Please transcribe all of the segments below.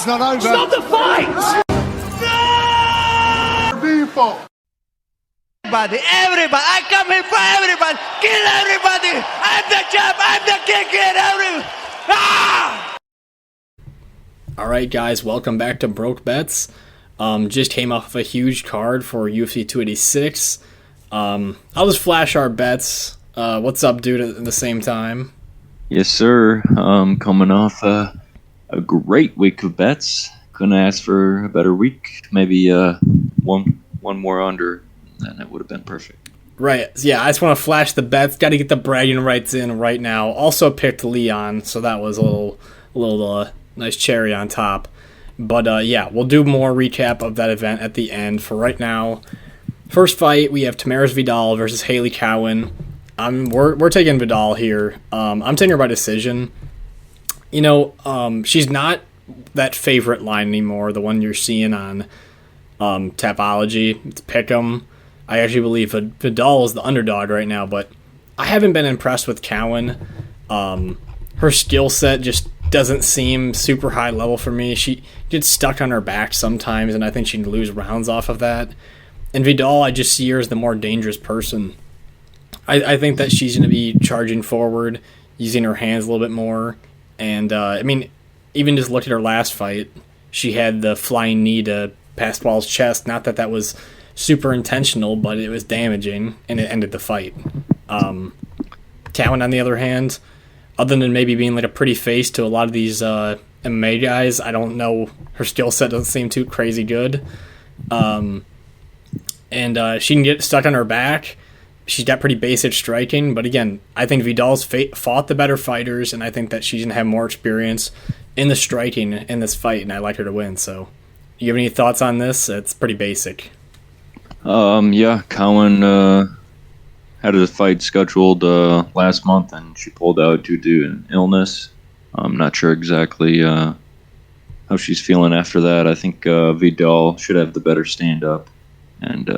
fight's not over. Stop the fight! People. Everybody, I come here for everybody. Kill everybody. I'm the champ. I'm the king. Kill everybody. Ah! All right, guys, welcome back to Broke Bets. Just came off a huge card for UFC 286. I'll just flash our bets. What's up, dude, at the same time? Yes, sir. Coming off a great week of bets. Couldn't ask for a better week. Maybe one more under, and it would have been perfect. Right. Yeah, I just want to flash the bets. Got to get the bragging rights in right now. Also picked Leon, so that was a little nice cherry on top. But yeah, we'll do more recap of that event at the end. For right now, first fight we have Tamires Vidal versus Hailey Cowan. We're taking Vidal here. I'm taking her by decision. You know, she's not that favorite line anymore. The one you're seeing on Tapology. It's Pick'em. I actually believe Vidal is the underdog right now, but I haven't been impressed with Cowan. Her skill set just doesn't seem super high level for me. She gets stuck on her back sometimes, and I think she'd lose rounds off of that. And Vidal, I just see her as the more dangerous person. I think that she's going to be charging forward, using her hands a little bit more. And, I mean, even just look at her last fight. She had the flying knee to Pasquale's chest. Not that was super intentional, but it was damaging, and it ended the fight. Cowan, on the other hand, other than maybe being like a pretty face to a lot of these MMA guys, I don't know. Her skill set doesn't seem too crazy good. And she can get stuck on her back. She's got pretty basic striking, but again, I think Vidal's fought the better fighters, and I think that she's going to have more experience in the striking in this fight, and I like her to win. So, you have any thoughts on this? It's pretty basic. Yeah, Cowan had a fight scheduled last month, and she pulled out due to an illness. I'm not sure exactly how she's feeling after that. I think Vidal should have the better stand-up, and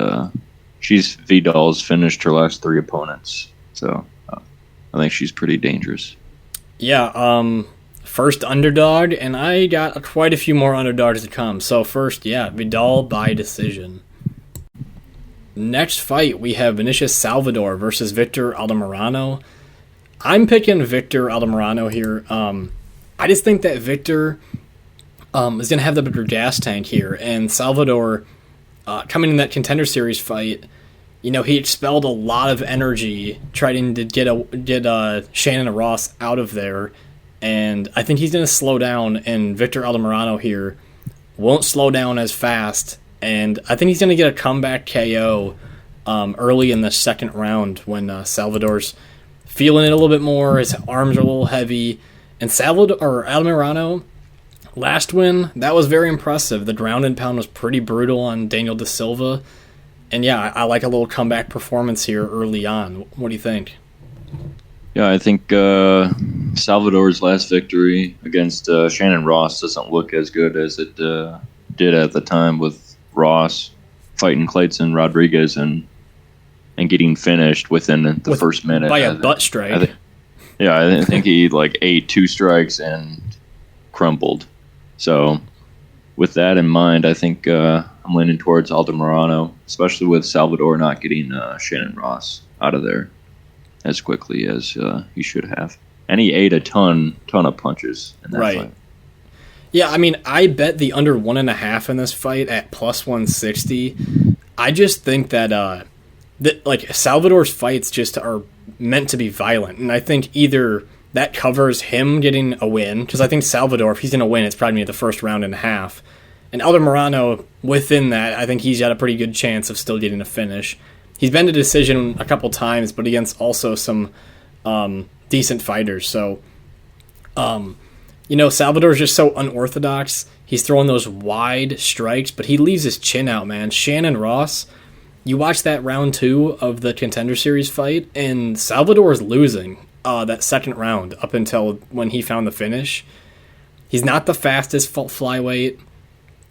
Vidal's finished her last 3 opponents, so I think she's pretty dangerous. Yeah, first underdog, and I got quite a few more underdogs to come. So first, yeah, Vidal by decision. Next fight, we have Vinicius Salvador versus Victor Altamirano. I'm picking Victor Altamirano here. I just think that Victor is going to have the bigger gas tank here, and Salvador, coming in that Contender Series fight, you know, he expelled a lot of energy trying to get Shannon Ross out of there, and I think he's going to slow down, and Victor Altamirano here won't slow down as fast, and I think he's going to get a comeback KO early in the second round when Salvador's feeling it a little bit more, his arms are a little heavy, and Altamirano, last win, that was very impressive. The ground and pound was pretty brutal on Daniel Da Silva. And yeah, I like a little comeback performance here early on. What do you think? Yeah, I think Salvador's last victory against Shannon Ross doesn't look as good as it did at the time with Ross fighting Clayton Rodriguez and getting finished within the first minute. By a butt strike. I think he ate 2 strikes and crumbled. So with that in mind, I think I'm leaning towards Altamirano, especially with Salvador not getting Shannon Ross out of there as quickly as he should have. And he ate a ton of punches in that fight. Yeah, I mean, I bet the under 1.5 in this fight at plus 160. I just think that Salvador's fights just are meant to be violent, and I think either that covers him getting a win, because I think Salvador, if he's going to win, it's probably the first round and a half. And Altamirano, within that, I think he's got a pretty good chance of still getting a finish. He's been to decision a couple times, but against also some decent fighters. So, you know, Salvador's just so unorthodox. He's throwing those wide strikes, but he leaves his chin out, man. Shannon Ross, you watch that round 2 of the Contender Series fight, and Salvador is losing that second round up until when he found the finish. He's not the fastest flyweight,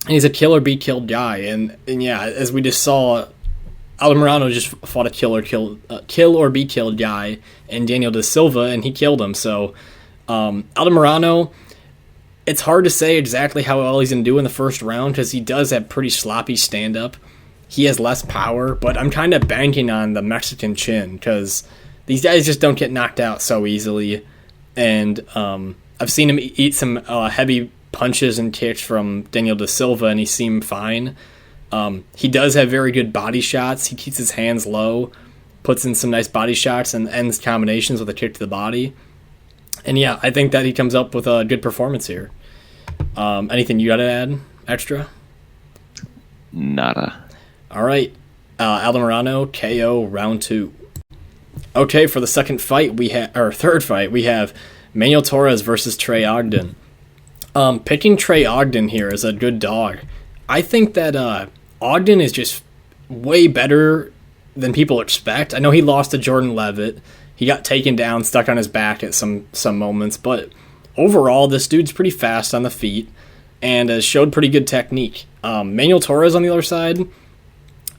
and he's a kill or be killed guy. And yeah, as we just saw, Altamirano just fought a kill or be killed guy in Daniel Da Silva, and he killed him. So Altamirano, It's hard to say exactly how well he's going to do in the first round because he does have pretty sloppy stand-up. He has less power, but I'm kind of banking on the Mexican chin because these guys just don't get knocked out so easily. And I've seen him eat some heavy punches and kicks from Daniel da Silva, and he seemed fine. He does have very good body shots. He keeps his hands low, puts in some nice body shots, and ends combinations with a kick to the body. And yeah, I think that he comes up with a good performance here. Anything you got to add extra? Nada. All right. Altamirano, KO, round 2. Okay, for the third fight, we have Manuel Torres versus Trey Ogden. Picking Trey Ogden here is a good dog. I think that Ogden is just way better than people expect. I know he lost to Jordan Levitt. He got taken down, stuck on his back at some moments, but overall, this dude's pretty fast on the feet and has showed pretty good technique. Manuel Torres on the other side,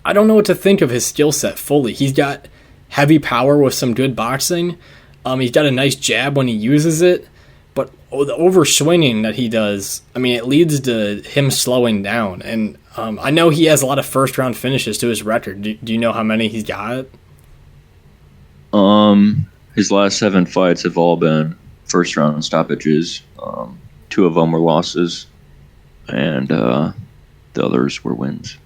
I don't know what to think of his skill set fully. He's got heavy power with some good boxing. He's got a nice jab when he uses it, but the overswinging that he does, I mean, it leads to him slowing down. And I know he has a lot of first-round finishes to his record. Do you know how many he's got? His last 7 fights have all been first-round stoppages. 2 of them were losses, and the others were wins.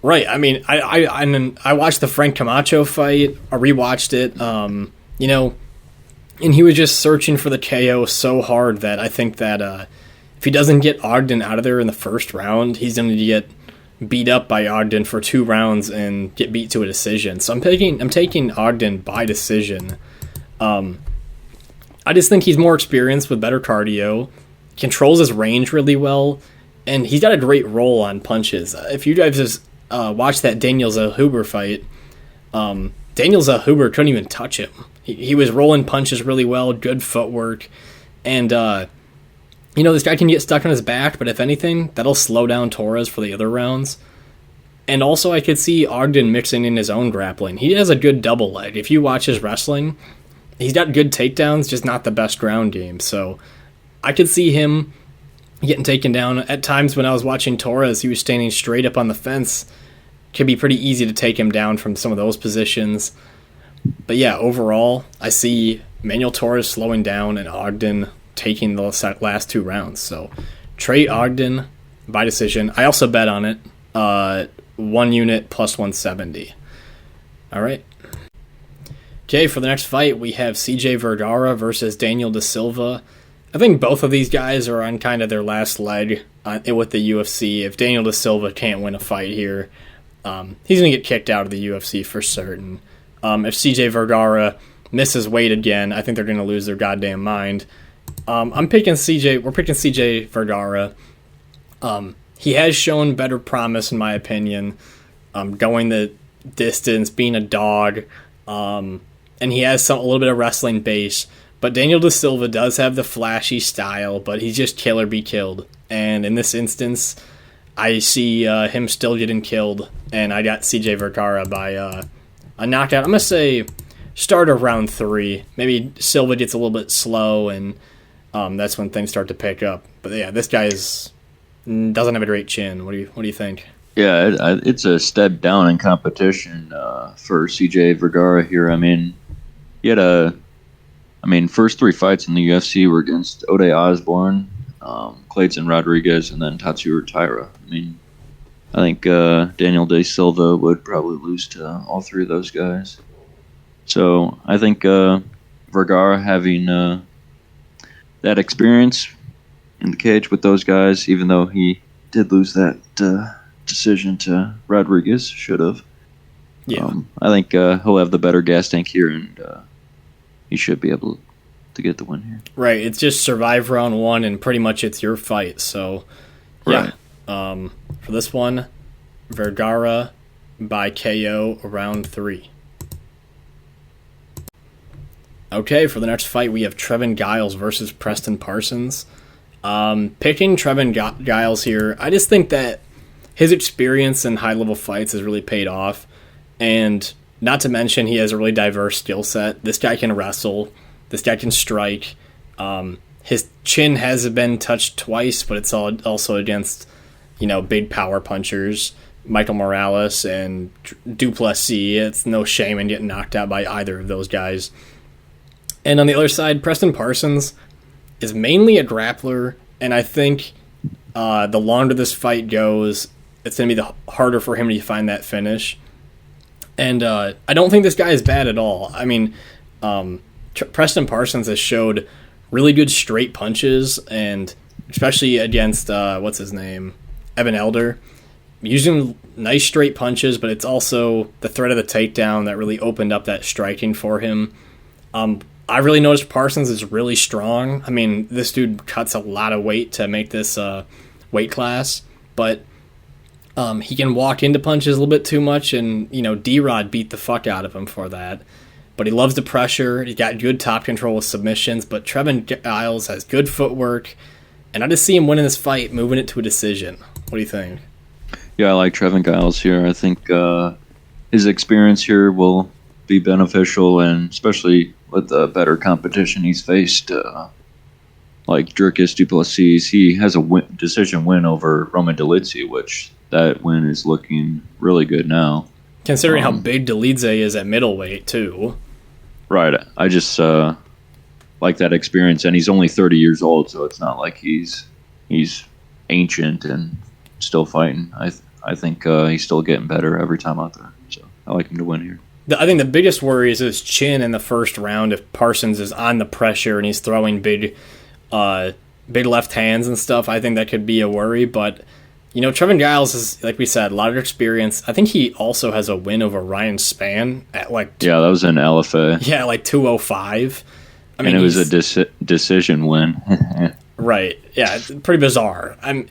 Right. I mean, I watched the Frank Camacho fight. I rewatched it. And he was just searching for the KO so hard that I think that if he doesn't get Ogden out of there in the first round, he's going to get beat up by Ogden for 2 rounds and get beat to a decision. So I'm taking Ogden by decision. I just think he's more experienced with better cardio, controls his range really well, and he's got a great roll on punches. If you guys just watch that Daniel Zellhuber fight, Daniel Zellhuber couldn't even touch him. He was rolling punches really well, good footwork, and this guy can get stuck on his back, but if anything, that'll slow down Torres for the other rounds. And also, I could see Ogden mixing in his own grappling. He has a good double leg. If you watch his wrestling, he's got good takedowns, just not the best ground game. So I could see him getting taken down. At times when I was watching Torres, he was standing straight up on the fence. Could be pretty easy to take him down from some of those positions. But yeah, overall, I see Manuel Torres slowing down and Ogden taking the last 2 rounds. So Trey Ogden by decision. I also bet on it. 1 unit plus 170. All right. Okay, for the next fight, we have CJ Vergara versus Daniel da Silva. I think both of these guys are on kind of their last leg with the UFC. If Daniel da Silva can't win a fight here, he's going to get kicked out of the UFC for certain. If CJ Vergara misses weight again, I think they're going to lose their goddamn mind. We're picking CJ Vergara. He has shown better promise, in my opinion, going the distance, being a dog, and he has a little bit of wrestling base. But Daniel da Silva does have the flashy style, but he's just kill or be killed. And in this instance, I see him still getting killed, and I got CJ Vergara by a knockout. I'm going to say start of round 3. Maybe Silva gets a little bit slow, and that's when things start to pick up. But yeah, this guy doesn't have a great chin. What do you think? Yeah, it's a step down in competition for CJ Vergara here. I mean, he had first 3 fights in the UFC were against Ode Osborne, Clayton Rodriguez, and then Tatsuro Taira. I mean, I think Daniel da Silva would probably lose to all 3 of those guys. So I think Vergara having that experience in the cage with those guys, even though he did lose that decision to Rodriguez, should have. Yeah. I think he'll have the better gas tank here, and he should be able to get the win here. Right. It's just survive round 1, and pretty much it's your fight. So, yeah. Right. For this one, Vergara by KO round 3. Okay, for the next fight, we have Trevin Giles versus Preston Parsons. Picking Trevin Giles here, I just think that his experience in high-level fights has really paid off. And not to mention, he has a really diverse skill set. This guy can wrestle. This guy can strike. His chin has been touched twice, but it's also against, big power punchers, Michael Morales and Duplessis. It's no shame in getting knocked out by either of those guys. And on the other side, Preston Parsons is mainly a grappler, and I think the longer this fight goes, it's going to be the harder for him to find that finish. And I don't think this guy is bad at all. I mean, Preston Parsons has showed really good straight punches, and especially against, what's his name, Evan Elder. Using nice straight punches, but it's also the threat of the takedown that really opened up that striking for him. I really noticed Parsons is really strong. I mean, this dude cuts a lot of weight to make this weight class, but he can walk into punches a little bit too much, and, D-Rod beat the fuck out of him for that. But he loves the pressure. He's got good top control with submissions, but Trevin Giles has good footwork, and I just see him winning this fight, moving it to a decision. What do you think? Yeah, I like Trevin Giles here. I think his experience here will be beneficial, and especially with the better competition he's faced, like Dricus Duplessis. He has a decision win over Roman Dolidze, which that win is looking really good now. Considering how big Dolidze is at middleweight, too. Right. I just like that experience, and he's only 30 years old, so it's not like he's ancient and still fighting. I think he's still getting better every time out there. So I like him to win here. I think the biggest worry is his chin in the first round. If Parsons is on the pressure and he's throwing big left hands and stuff, I think that could be a worry. But, Trevin Giles is, like we said, a lot of experience. I think he also has a win over Ryan Spann at Yeah, that was an LFA. Yeah, 205. I mean, and it was a decision win. Right. Yeah, it's pretty bizarre. I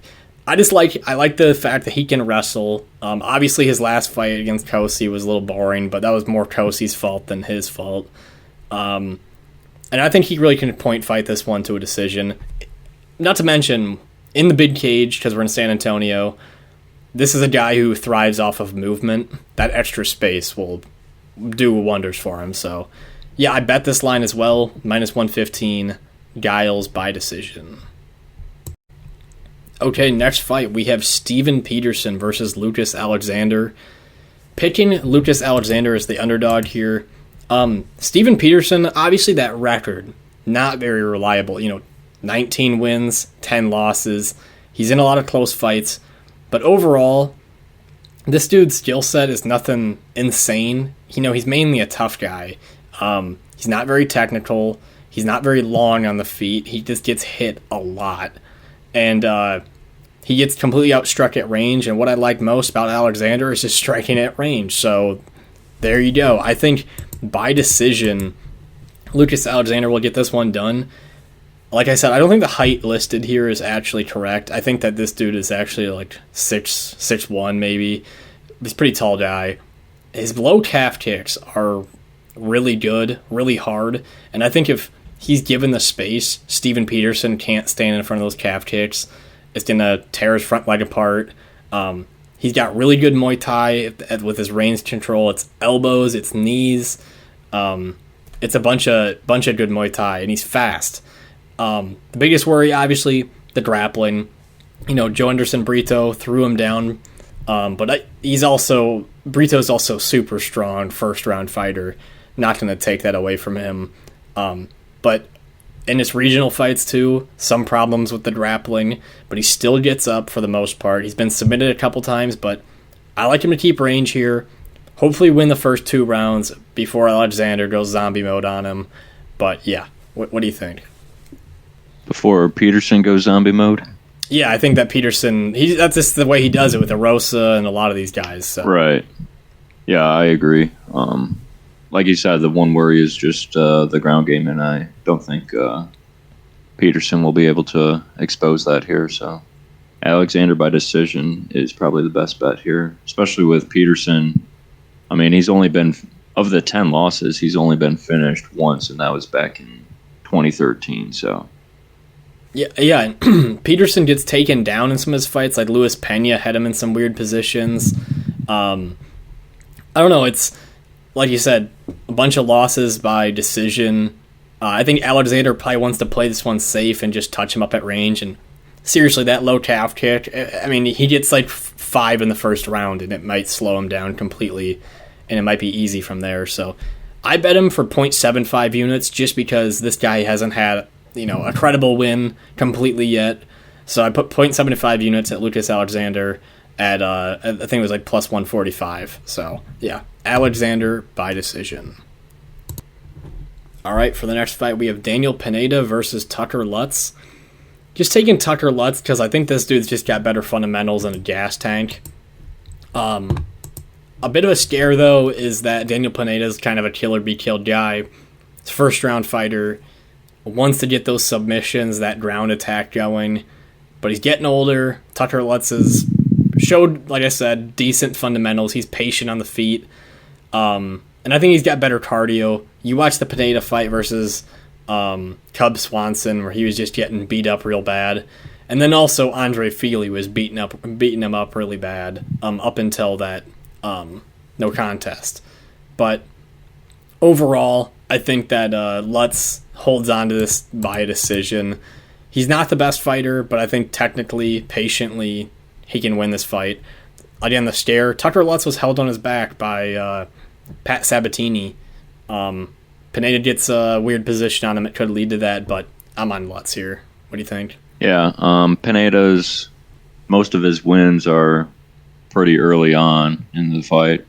like the fact that he can wrestle. Obviously, his last fight against Kosi was a little boring, but that was more Kosi's fault than his fault. And I think he really can point fight this one to a decision. Not to mention, in the big cage, because we're in San Antonio, this is a guy who thrives off of movement. That extra space will do wonders for him. So, yeah, I bet this line as well. -115, Giles by decision. Okay, next fight, we have Steven Peterson versus Lucas Alexander. Picking Lucas Alexander as the underdog here. Steven Peterson, obviously that record, not very reliable. 19 wins, 10 losses. He's in a lot of close fights. But overall, this dude's skill set is nothing insane. He's mainly a tough guy. He's not very technical. He's not very long on the feet. He just gets hit a lot. And he gets completely outstruck at range. And what I like most about Alexander is just striking at range. So there you go. I think by decision, Lucas Alexander will get this one done. Like I said, I don't think the height listed here is actually correct. I think that this dude is actually 6'1", maybe. He's a pretty tall guy. His low calf kicks are really good, really hard. And I think if he's given the space, Steven Peterson can't stand in front of those calf kicks. It's going to tear his front leg apart. He's got really good Muay Thai with his range control. It's elbows, it's knees. It's a bunch of good Muay Thai, and he's fast. The biggest worry, obviously, the grappling. Joe Anderson Brito threw him down, but Brito's also super strong first-round fighter. Not going to take that away from him. But in his regional fights, too, some problems with the grappling, but he still gets up for the most part. He's been submitted a couple times, but I like him to keep range here. Hopefully win the first 2 rounds before Alexander goes zombie mode on him. But, yeah, what do you think? Before Peterson goes zombie mode? Yeah, I think that Peterson, that's just the way he does it with Arosa and a lot of these guys. So. Right. Yeah, I agree. Like you said, the one worry is just the ground game, and I don't think Peterson will be able to expose that here. So Alexander by decision is probably the best bet here, especially with Peterson. I mean, he's only been, of the 10 losses, he's only been finished once, and that was back in 2013. So. Yeah. Peterson gets taken down in some of his fights. Like Luis Pena had him in some weird positions. I don't know. It's like you said, a bunch of losses by decision. I think Alexander probably wants to play this one safe and just touch him up at range. And seriously, that low calf kick, I mean, he gets like 5 in the first round, and it might slow him down completely, and it might be easy from there. So I bet him for 0.75 units just because this guy hasn't had, a credible win completely yet. So I put 0.75 units at Lucas Alexander at, I think it was like plus 145. So, yeah, Alexander by decision. All right, for the next fight, we have Daniel Pineda versus Tucker Lutz. Just taking Tucker Lutz because I think this dude's just got better fundamentals than a gas tank. A bit of a scare, though, is that Daniel Pineda's kind of a kill-or-be-killed guy. He's a first-round fighter, wants to get those submissions, that ground attack going, but he's getting older. Tucker Lutz has showed, like I said, decent fundamentals. He's patient on the feet, and I think he's got better cardio. You watch the Pineda fight versus Cub Swanson, where he was just getting beat up real bad, and then also Andre Feely was beating him up really bad up until that no contest. But overall, I think that Lutz holds on to this by a decision. He's not the best fighter, but I think technically, patiently, he can win this fight. Again, the scare, Tucker Lutz was held on his back by Pat Sabatini. Pineda gets a weird position on him. It could lead to that, but I'm on Lutz here. What do you think? Yeah, Pineda's, most of his wins are pretty early on in the fight.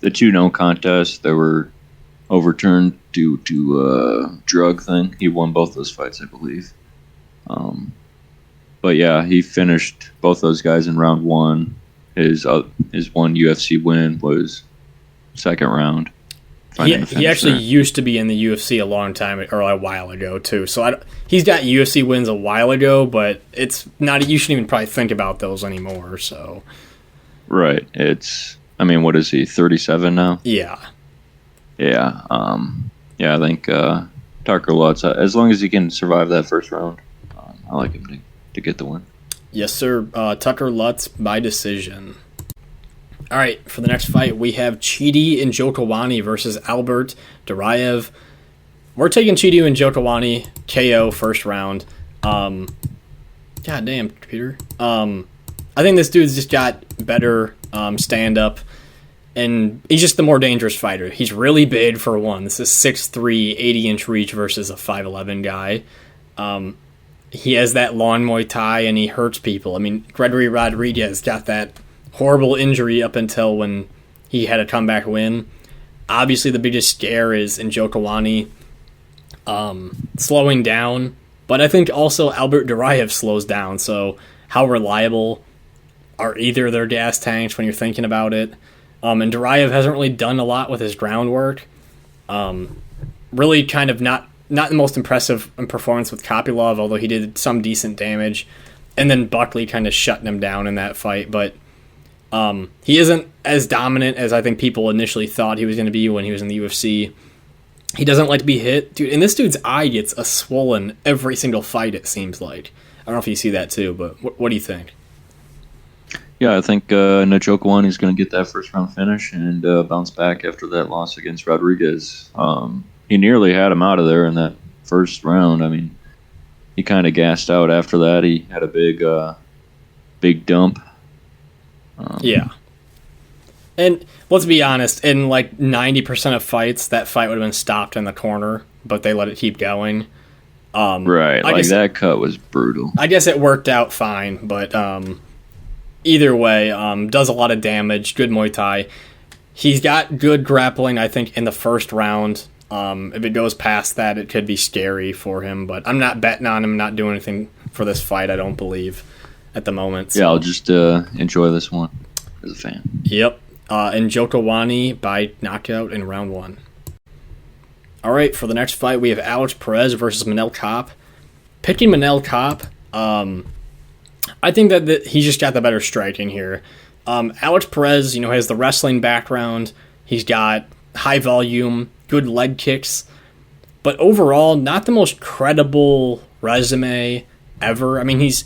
The 2 no contests that were overturned due to a drug thing, he won both those fights, I believe. But yeah, he finished both those guys in round 1. His one UFC win was second round. He actually used to be in the UFC a long time, or a while ago, too. So he's got UFC wins a while ago, but it's not. You shouldn't even probably think about those anymore. So, right. What is he? 37 now. Yeah. Yeah. I think Tucker Lutz, as long as he can survive that first round, I like him to get the win. Yes, sir. Tucker Lutz by decision. All right, for the next fight, we have Chidi and Njokuani versus Albert Duraev. We're taking Chidi and Njokuani KO first round. God damn, computer. I think this dude's just got better stand-up, and he's just the more dangerous fighter. He's really big for one. This is 6'3", 80-inch reach versus a 5'11" guy. He has that long Muay Thai, and he hurts people. I mean, Gregory Rodriguez got that horrible injury up until when he had a comeback win. Obviously, the biggest scare is Njokuani slowing down, but I think also Albert Duraev slows down, so how reliable are either of their gas tanks when you're thinking about it? And Duraev hasn't really done a lot with his groundwork. Really kind of not the most impressive performance with Kopylov, although he did some decent damage. And then Buckley kind of shutting him down in that fight, but he isn't as dominant as I think people initially thought he was going to be when he was in the UFC. He doesn't like to be hit. Dude, and this dude's eye gets a swollen every single fight, it seems like. I don't know if you see that too, but what do you think? Yeah, I think Njokuani is going to get that first-round finish and bounce back after that loss against Rodriguez. He nearly had him out of there in that first round. I mean, he kind of gassed out after that. He had a big dump. Yeah. And let's be honest, in like 90% of fights, that fight would have been stopped in the corner, but they let it keep going. Right, that cut was brutal. I guess it worked out fine, but either way, does a lot of damage, good Muay Thai. He's got good grappling, I think, in the first round. If it goes past that, it could be scary for him, but I'm not betting on him, not doing anything for this fight, I don't believe, at the moment. So. Yeah, I'll just enjoy this one as a fan. Yep. Njokuani by knockout in round 1. All right, for the next fight, we have Alex Perez versus Manel Kape. Picking Manel Kape, I think that he just got the better striking here. Alex Perez, has the wrestling background. He's got high volume, good leg kicks, but overall, not the most credible resume ever. I mean, he's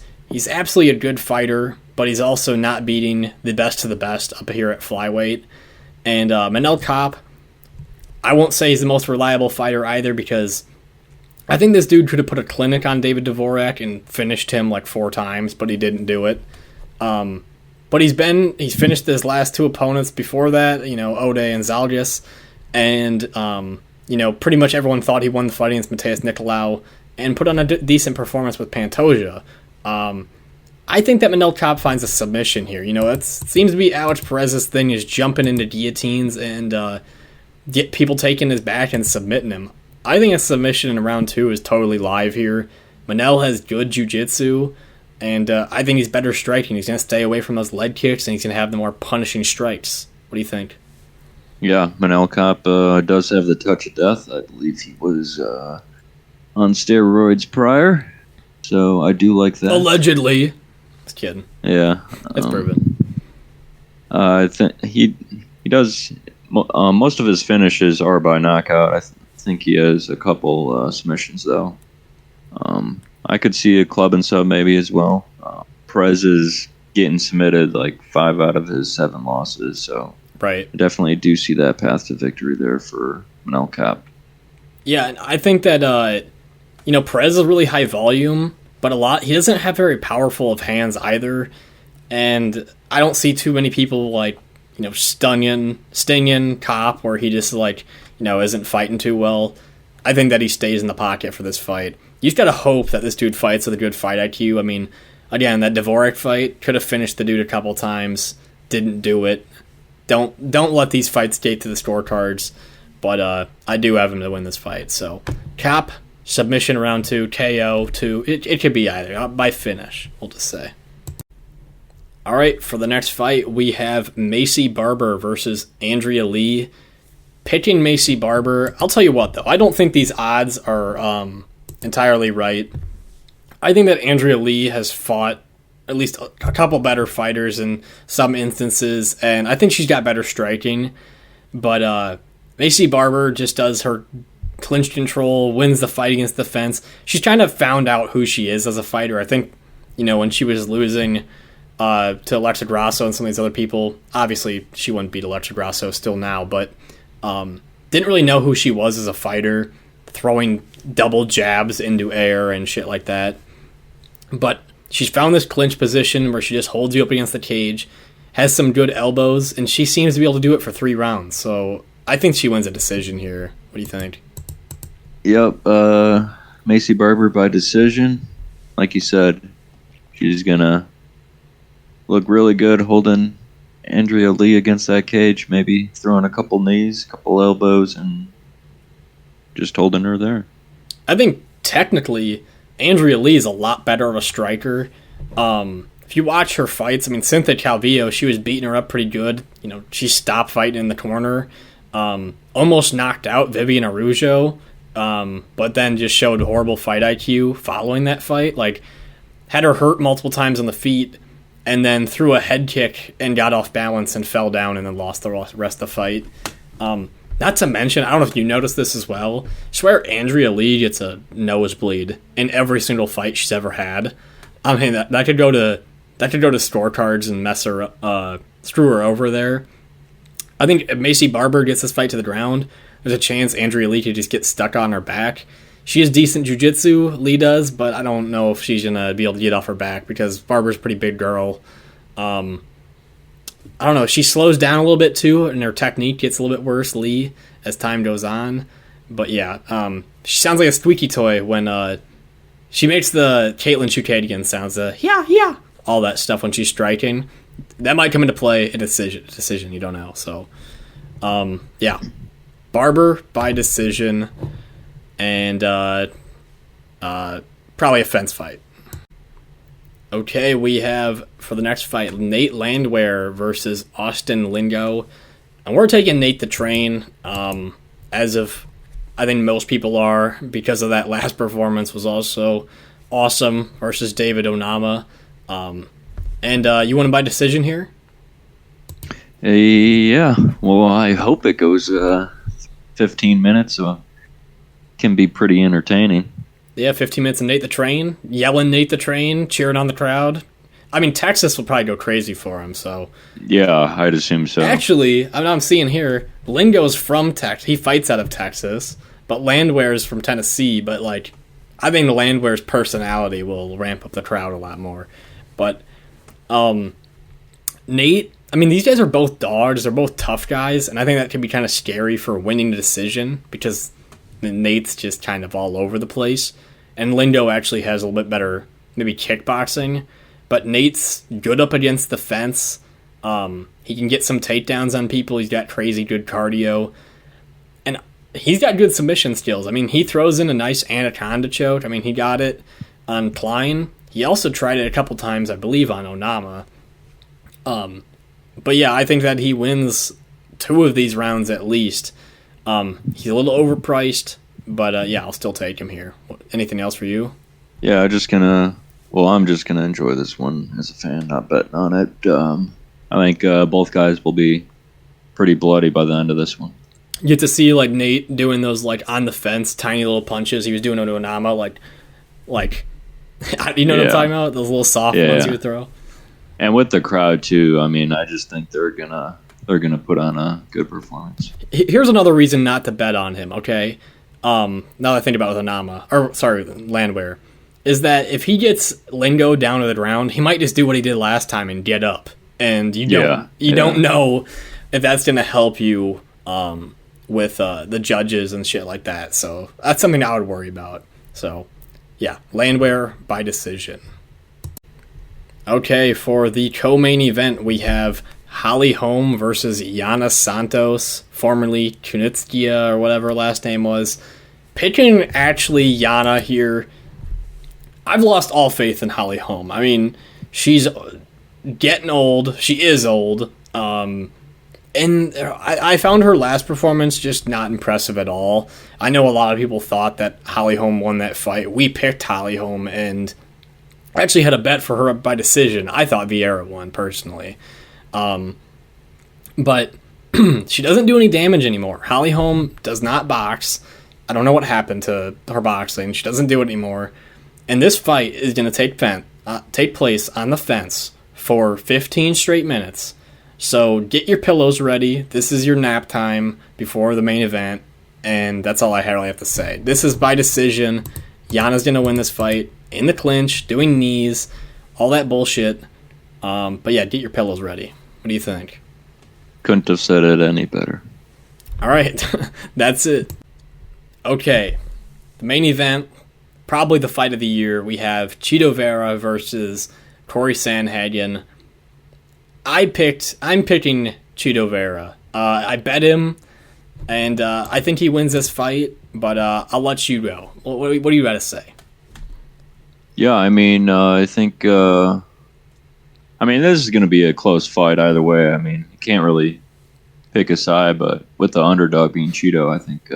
absolutely a good fighter, but he's also not beating the best of the best up here at flyweight. And Manel Kape, I won't say he's the most reliable fighter either, because I think this dude could have put a clinic on David Dvorak and finished him like 4 times, but he didn't do it. But he's finished his last 2 opponents before that, Ode and Zalgiris, and pretty much everyone thought he won the fight against Mateus Nicolau and put on a decent performance with Pantoja. I think that Manel Kape finds a submission here. It seems to be Alex Perez's thing, is jumping into guillotines and get people taking his back and submitting him. I think a submission in round 2 is totally live here. Manel has good jiu-jitsu, and I think he's better striking. He's going to stay away from those lead kicks, and he's going to have the more punishing strikes. What do you think? Yeah, Manel Kape does have the touch of death. I believe he was on steroids prior, so I do like that. Allegedly. Just kidding. Yeah. That's proven. I think he does... most of his finishes are by knockout. I think he has a couple submissions, though. I could see a club and sub maybe as well. Perez is getting submitted like 5 out of his 7 losses, so right. I definitely do see that path to victory there for Manel Kape. Yeah, and I think that Perez is really high volume, but he doesn't have very powerful of hands either, and I don't see too many people like stinging Kape where he just isn't fighting too well. I think that he stays in the pocket for this fight. You just gotta hope that this dude fights with a good fight IQ. I mean, again, that Dvorak fight could have finished the dude a couple times, didn't do it. Don't let these fights gate to the scorecards, but I do have him to win this fight. So Kape, submission round 2, KO 2. It could be either by finish, we'll just say. All right, for the next fight, we have Maycee Barber versus Andrea Lee. Picking Maycee Barber, I'll tell you what, though. I don't think these odds are entirely right. I think that Andrea Lee has fought at least a couple better fighters in some instances, and I think she's got better striking. But Maycee Barber just does her clinch control, wins the fight against the fence. She's kind of found out who she is as a fighter. I think, when she was losing to Alexa Grasso and some of these other people, obviously she wouldn't beat Alexa Grasso still now, but didn't really know who she was as a fighter, throwing double jabs into air and shit like that. But she's found this clinch position where she just holds you up against the cage, has some good elbows, and she seems to be able to do it for 3 rounds. So I think she wins a decision here. What do you think? Yep, Maycee Barber by decision. Like you said, she's going to look really good holding Andrea Lee against that cage, maybe throwing a couple knees, a couple elbows, and just holding her there. I think technically Andrea Lee is a lot better of a striker. If you watch her fights, Cynthia Calvillo, she was beating her up pretty good. She stopped fighting in the corner. Almost knocked out Vivian Araujo, but then just showed horrible fight IQ following that fight. Had her hurt multiple times on the feet, and then threw a head kick and got off balance and fell down and then lost the rest of the fight. Not to mention, I don't know if you noticed this as well, I swear Andrea Lee gets a nosebleed in every single fight she's ever had. That could go to scorecards and mess her screw her over there. I think if Maycee Barber gets this fight to the ground, there's a chance Andrea Lee could just get stuck on her back. She has decent jiu-jitsu, Lee does, but I don't know if she's going to be able to get off her back because Barber's a pretty big girl. I don't know. She slows down a little bit, too, and her technique gets a little bit worse, Lee, as time goes on. But, yeah, she sounds like a squeaky toy when she makes the Caitlin Chukadian sounds, yeah, all that stuff when she's striking. That might come into play in a decision. You don't know. So, yeah. Barber by decision. And probably a fence fight. Okay, we have, for the next fight, Nate Landwehr versus Austin Lingo. And we're taking Nate the Train, as of, I think most people are, because of that last performance was also awesome versus David Onama. And you want to by decision here? Yeah, well, I hope it goes 15 minutes, so can be pretty entertaining. Yeah, 15 minutes of Nate the Train, yelling Nate the Train, cheering on the crowd. Texas will probably go crazy for him, so. Yeah, I'd assume so. Actually, I'm seeing here, Lingo's from Texas. He fights out of Texas, but Landwehr is from Tennessee, but, I think Landwehr's personality will ramp up the crowd a lot more. But Nate, I mean, these guys are both dogs. They're both tough guys, and I think that can be kind of scary for winning the decision because Nate's just kind of all over the place. And Lindo actually has a little bit better, maybe kickboxing, but Nate's good up against the fence. He can get some takedowns on people. He's got crazy good cardio. And he's got good submission skills. I mean, he throws in a nice anaconda choke. I mean, he got it on Klein. He also tried it a couple times, I believe, on Onama. But yeah, I think that he wins 2 of these rounds at least. He's a little overpriced, but yeah, I'll still take him here. Anything else for you? Yeah, I'm just gonna enjoy this one as a fan, not betting on it. I think both guys will be pretty bloody by the end of this one. You get to see like Nate doing those like on the fence tiny little punches he was doing to Onama, like you know what I'm talking about? Those little soft ones you would throw. And with the crowd too, I mean, I just think they're gonna put on a good performance. Here's another reason not to bet on him. Okay, now that I think about it with Landwehr, is that if he gets Lingo down to the ground, he might just do what he did last time and get up, and you don't know if that's gonna help you with the judges and shit like that. So that's something I would worry about. So yeah, Landwehr by decision. Okay, for the co-main event, we have Holly Holm versus Yana Santos, formerly Kunitskia or whatever her last name was. Picking actually Yana here, I've lost all faith in Holly Holm. I mean, she's getting old. She is old. And I found her last performance just not impressive at all. I know a lot of people thought that Holly Holm won that fight. We picked Holly Holm, and I actually had a bet for her by decision. I thought Vieira won, personally. But she doesn't do any damage anymore. Holly Holm does not box. I don't know what happened to her boxing. She doesn't do it anymore. And this fight is going to take place on the fence for 15 straight minutes. So get your pillows ready. This is your nap time before the main event. And that's all I really have to say. This is by decision. Yana's going to win this fight in the clinch, doing knees, all that bullshit. But yeah, get your pillows ready. What do you think? Couldn't have said it any better. All right, that's it. Okay, the main event, probably the fight of the year. We have Chidi Vera versus Cory Sandhagen. I'm picking Chidi Vera. I bet him, and I think he wins this fight. But I'll let you go. What do you got to say? Yeah, I mean, I think. This is going to be a close fight either way. I mean, you can't really pick a side, but with the underdog being Cheeto, I think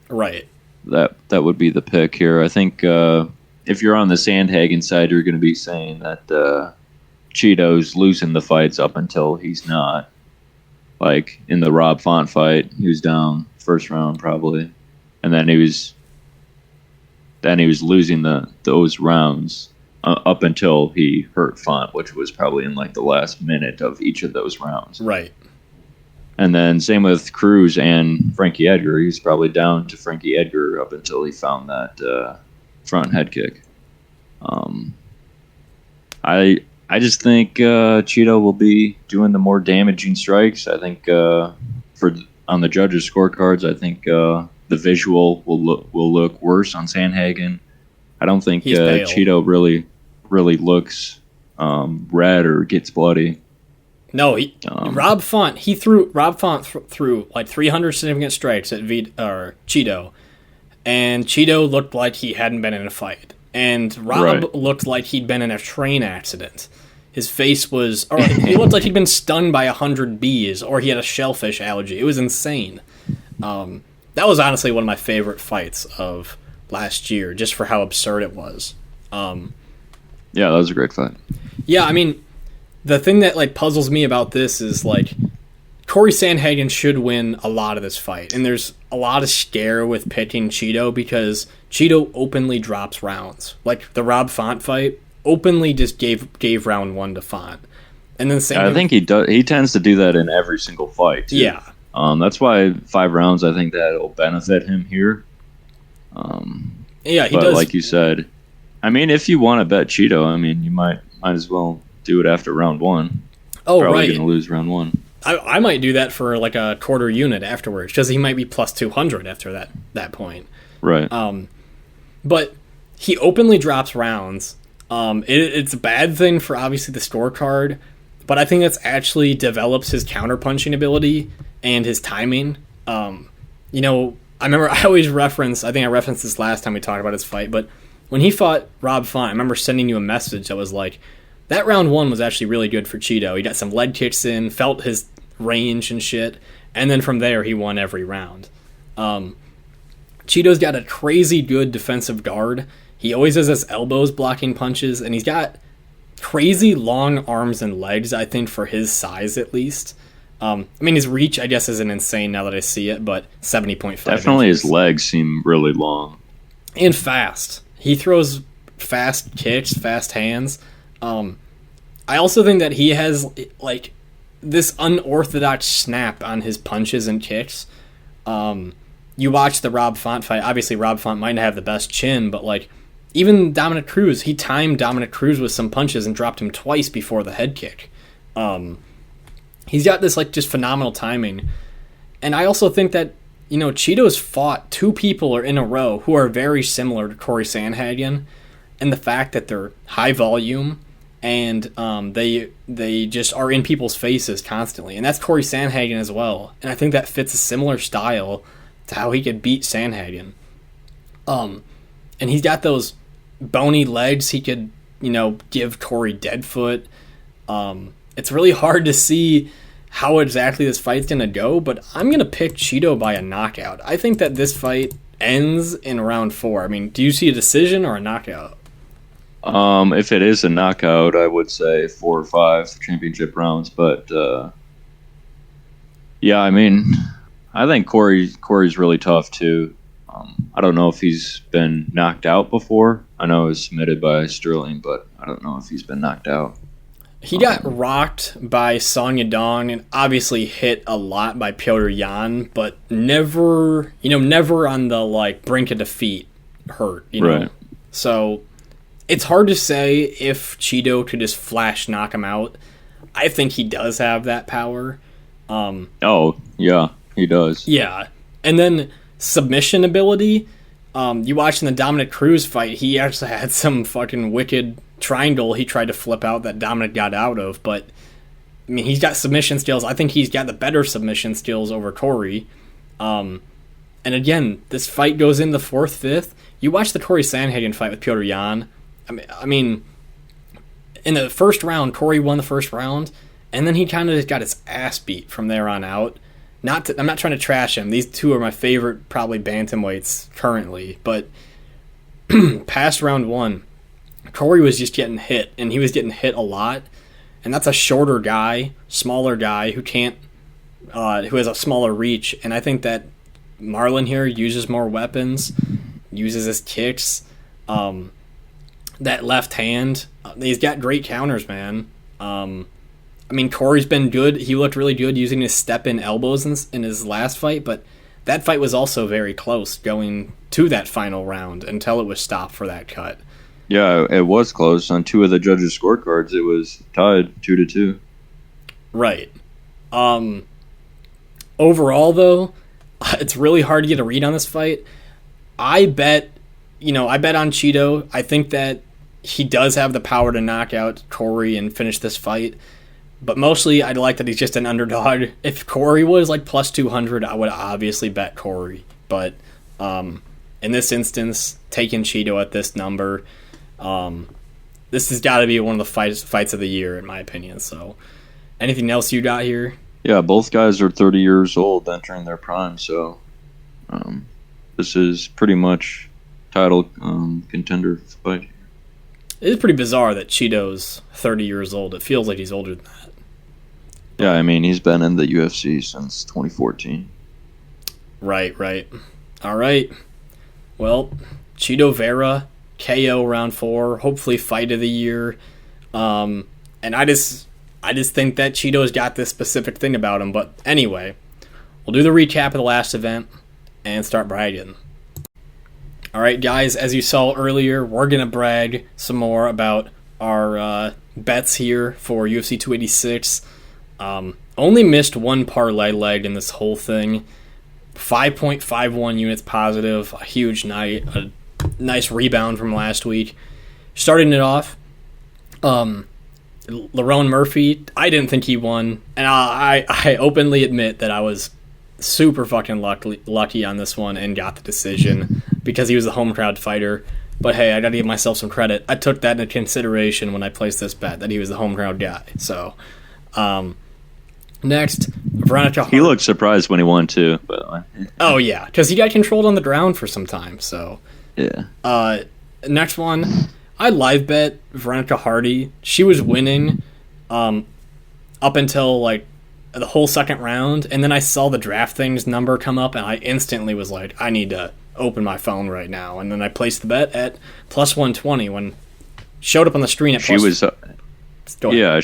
right that would be the pick here. I think if you're on the Sandhagen side, you're going to be saying that Cheeto's losing the fights up until he's not. Like in the Rob Font fight, he was down first round probably, and then he was losing those rounds. Up until he hurt Font, which was probably in like the last minute of each of those rounds. Right. And then same with Cruz and Frankie Edgar. He's probably down to Frankie Edgar up until he found that front head kick. I just think Cheeto will be doing the more damaging strikes. I think on the judges' scorecards, I think the visual will look worse on Sandhagen. I don't think Cheeto really looks red or gets bloody. No, Rob Font threw like 300 significant strikes at Cheeto, and Cheeto looked like he hadn't been in a fight, and Rob looked like he'd been in a train accident. His face was, or he looked like he'd been stung by 100 bees, or he had a shellfish allergy. It was insane. That was honestly one of my favorite fights of last year, just for how absurd it was. Yeah, that was a great fight. Yeah, I mean, the thing that like puzzles me about this is like Cory Sandhagen should win a lot of this fight, and there's a lot of scare with picking Cheeto because Cheeto openly drops rounds. Like the Rob Font fight, openly just gave round 1 to Font, and then I think he does. He tends to do that in every single fight, too. Yeah. That's why 5 rounds. I think that'll benefit him here. Yeah, he but does. like you said, I mean, if you want to bet Cheeto, I mean, you might as well do it after round one. Oh, Probably right. going to lose round one. I might do that for like a quarter unit afterwards, because he might be plus 200 after that point. Right. But he openly drops rounds. It's a bad thing for obviously the scorecard, but I think that's actually develops his counterpunching ability and his timing. I remember I always reference, I think I referenced this last time we talked about his fight, but when he fought Rob Font, I remember sending you a message that was like, that round one was actually really good for Cheeto. He got some leg kicks in, felt his range and shit, and then from there he won every round. Cheeto's got a crazy good defensive guard. He always has his elbows blocking punches, and he's got crazy long arms and legs, I think, for his size at least. His reach, I guess, isn't insane now that I see it, but 70.5 Definitely inches. his legs seem really long. And fast. He throws fast kicks, fast hands. I also think that he has, like, this unorthodox snap on his punches and kicks. You watch the Rob Font fight. Obviously, Rob Font might not have the best chin, but, like, even Dominic Cruz, he timed Dominic Cruz with some punches and dropped him twice before the head kick. He's got this, like, just phenomenal timing. And I also think that, Cheeto's fought two people in a row who are very similar to Cory Sandhagen, and the fact that they're high volume and they just are in people's faces constantly. And that's Cory Sandhagen as well. And I think that fits a similar style to how he could beat Sandhagen. And he's got those bony legs. He could, give Cory dead foot. It's really hard to see how exactly this fight's going to go, but I'm going to pick Cheeto by a knockout. I think that this fight ends in round 4. I mean, do you see a decision or a knockout? If it is a knockout, I would say 4 or 5 championship rounds. But I think Cory's really tough too. I don't know if he's been knocked out before. I know he was submitted by Sterling, but I don't know if he's been knocked out. He got rocked by Song Yadong and obviously hit a lot by Petr Yan, but never on the brink of defeat hurt. Right. So it's hard to say if Cheeto could just flash knock him out. I think he does have that power. Oh yeah, he does. Yeah, and then submission ability. You watching the Dominic Cruz fight, he actually had some fucking wicked triangle he tried to flip out that Dominic got out of, but he's got submission skills. I think he's got the better submission skills over Cory. And again, this fight goes in the 4th, 5th. You watch the Cory Sandhagen fight with Petr Yan. I mean, in the first round, Cory won the first round, and then he kind of just got his ass beat from there on out. I'm not trying to trash him. These two are my favorite, probably bantamweights currently, but past round 1, Cory was just getting hit, and he was getting hit a lot, and that's a shorter guy, smaller guy who has a smaller reach, and I think that Marlon here uses more weapons, uses his kicks, that left hand. He's got great counters, man. Cory's been good. He looked really good using his step-in elbows in his last fight, but that fight was also very close going to that final round until it was stopped for that cut. Yeah, it was close. On 2 of the judges' scorecards, it was tied 2-2. Right. Overall, though, it's really hard to get a read on this fight. I bet on Cheeto. I think that he does have the power to knock out Cory and finish this fight. But mostly, I like that he's just an underdog. If Cory was plus 200, I would obviously bet Cory. But in this instance, taking Cheeto at this number, this has got to be one of the fights of the year, in my opinion. So, anything else you got here? Yeah, both guys are 30 years old, entering their prime. So, this is pretty much title contender fight. It is pretty bizarre that Cheeto's 30 years old. It feels like he's older than that. Yeah, he's been in the UFC since 2014. Right. All right. Well, Cheeto Vera, KO round 4, hopefully fight of the year. And I just think that Cheeto's got this specific thing about him. But anyway, we'll do the recap of the last event and start bragging. All right, guys, as you saw earlier, we're going to brag some more about our bets here for UFC 286. Only missed one parlay leg in this whole thing. 5.51 units positive, a huge night, a nice rebound from last week. Starting it off, Lerone Murphy, I didn't think he won, and I openly admit that I was super fucking lucky on this one and got the decision because he was the home crowd fighter. But hey, I gotta give myself some credit. I took that into consideration when I placed this bet, that he was the home crowd guy. So, next, Veronica Hart. He looked surprised when he won too, by the way. Oh yeah, because he got controlled on the ground for some time. So yeah. Next one, I live bet Veronica Hardy. She was winning, up until like the whole second round, and then I saw the DraftKings number come up, and I instantly was like, I need to open my phone right now. And then I placed the bet at plus 120 when showed up on the screen at she plus. Yeah,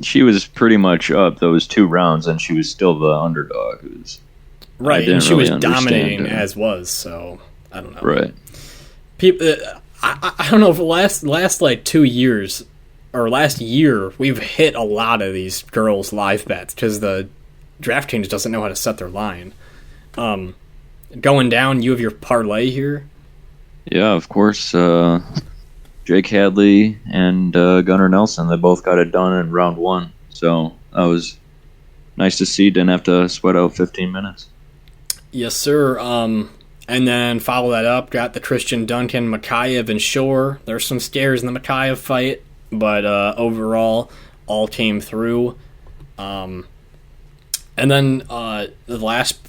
she was pretty much up those 2 rounds, and she was still the underdog. Right, and she was dominating as was. So I don't know. Right. People, I don't know if last like 2 years or last year we've hit a lot of these girls' live bets because the DraftKings doesn't know how to set their line. Going down, you have your parlay here. Yeah, of course. Jake Hadley and Gunnar Nelson, they both got it done in round 1. So that was nice to see. Didn't have to sweat out 15 minutes. Yes, sir. And then follow that up, got the Christian Duncan, Makayev, and Shore. There's some scares in the Makayev fight, but overall, all came through. And then the last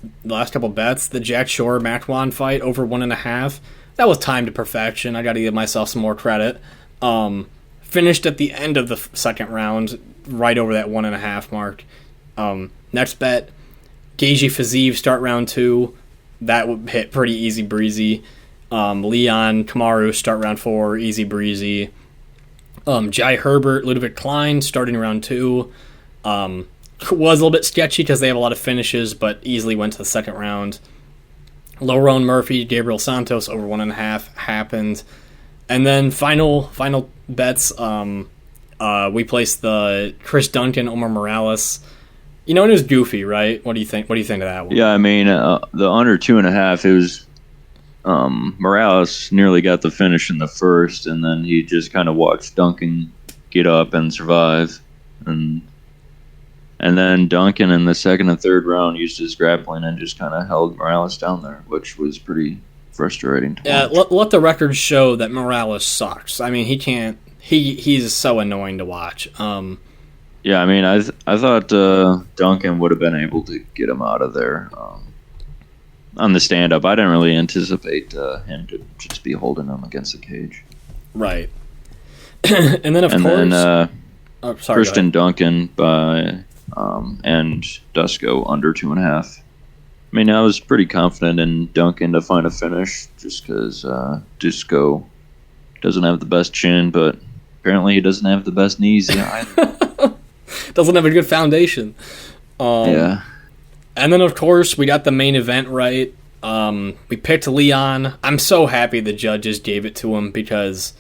couple bets, the Jack Shore Makwan fight over 1.5. That was timed to perfection. I got to give myself some more credit. Finished at the end of the second round, right over that 1.5 mark. Next bet, Gaethje Fiziev start round 2. That would hit pretty easy breezy. Leon Kamaru start round 4, easy breezy. Jai Herbert, Ludwig Klein starting round 2. Was a little bit sketchy because they have a lot of finishes, but easily went to the second round. Lerone Murphy, Gabriel Santos over 1.5 happened. And then final bets, we placed the Chris Duncan, Omar Morales. You know, it was goofy, right? What do you think? What do you think of that one? Yeah, I mean, the under 2.5, it was Morales nearly got the finish in the first, and then he just kind of watched Duncan get up and survive. And then Duncan in the second and third round used his grappling and just kind of held Morales down there, which was pretty frustrating to watch. Let the record show that Morales sucks. I mean, he can't. He's so annoying to watch. Yeah, I mean, I thought Duncan would have been able to get him out of there on the stand-up. I didn't really anticipate him to just be holding him against the cage. Right. And then, of course... Christian Duncan by and Dusko under 2.5. I mean, I was pretty confident in Duncan to find a finish just because Dusko doesn't have the best chin, but apparently he doesn't have the best knees either. Doesn't have a good foundation. Yeah. And then, of course, we got the main event right. We picked Leon. I'm so happy the judges gave it to him because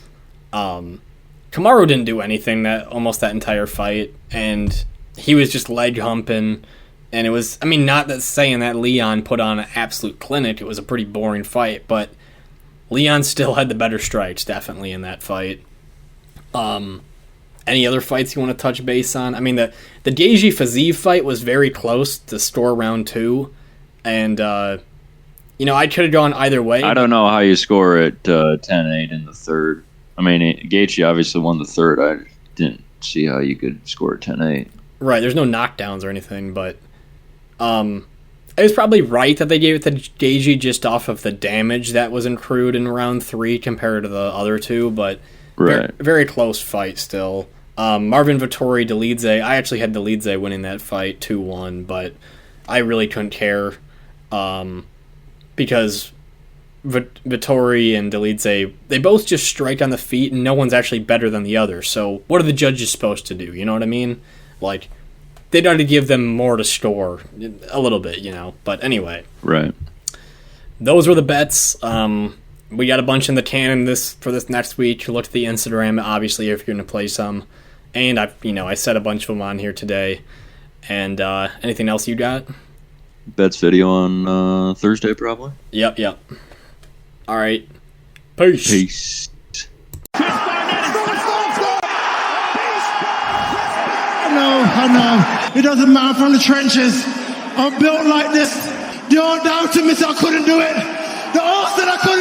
Kamaru didn't do anything almost that entire fight, and he was just leg humping. And it was, I mean, not that saying that Leon put on an absolute clinic. It was a pretty boring fight, but Leon still had the better strikes, definitely, in that fight. Any other fights you want to touch base on? I mean, the Gaethje Fiziev fight was very close to score round 2, and I could have gone either way. I don't know how you score at 10-8 in the third. I mean, Gaethje obviously won the third. I didn't see how you could score at 10-8. Right, there's no knockdowns or anything, but it was probably right that they gave it to Gaethje just off of the damage that was accrued in round 3 compared to the other two, but right. Very close fight still. Marvin Vettori, Dolidze. I actually had Dolidze winning that fight 2-1, but I really couldn't care because Vettori and Dolidze, they both just strike on the feet, and no one's actually better than the other. So what are the judges supposed to do? You know what I mean? Like, they got to give them more to score a little bit, But anyway. Right. Those were the bets. we got a bunch in the can for this next week. Look at the Instagram, obviously, if you're going to play some. And I set a bunch of them on here today. And anything else you got? Bets video on Thursday, probably. Yep. All right. Peace. Peace. I know. It doesn't matter. I'm from the trenches. I'm built like this. The old down to me said I couldn't do it. The old said I couldn't.